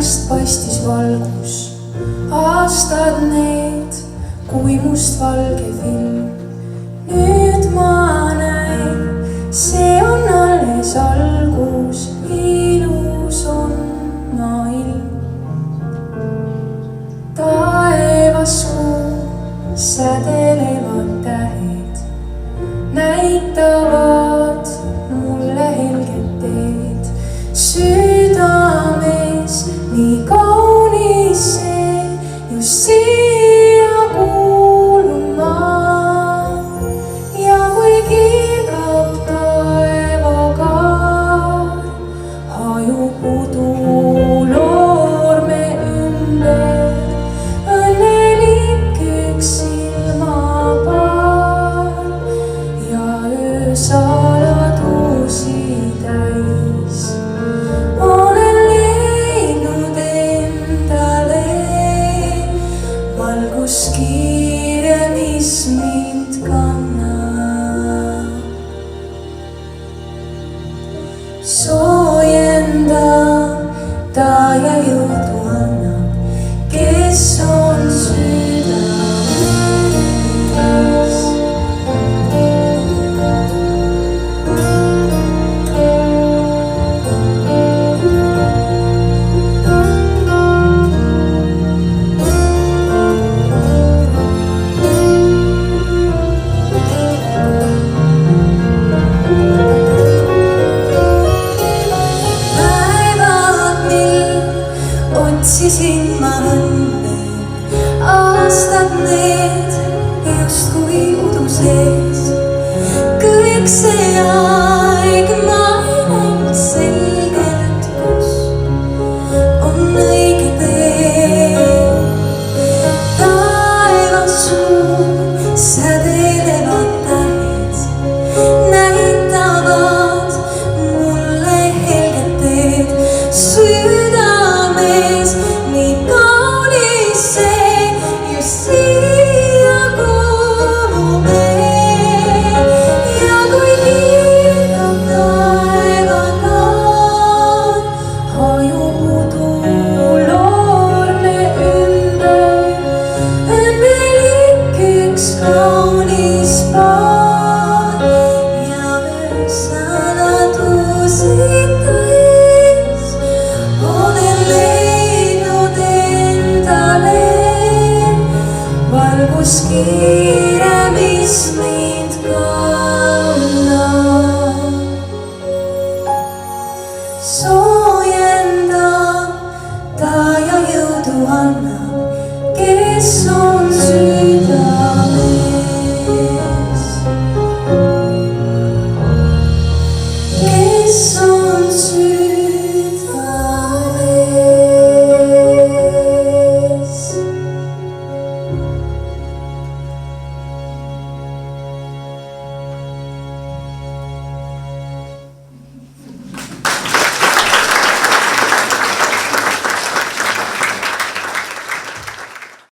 Aknast paistis valgus, aastad need kui mustvalge film. Nüüd ma näin, see on alles algus, ilus on maailm. Taevas kuu sädelevad tähed näitavad mulle helget teed. Südames nii kaunis see, just siia kuulun ma. Ja kui kirgab taevakaar, hajub uduloorme ümber, õnnelik üks silmapaar ja öösaladusi täis. Olen leidnud endale valguskiire, mis mind kannab. Soojendab ta ja jõudu annab, kes on südames. Otsisin ma õnne, aastad need justkui udu sees, kõik see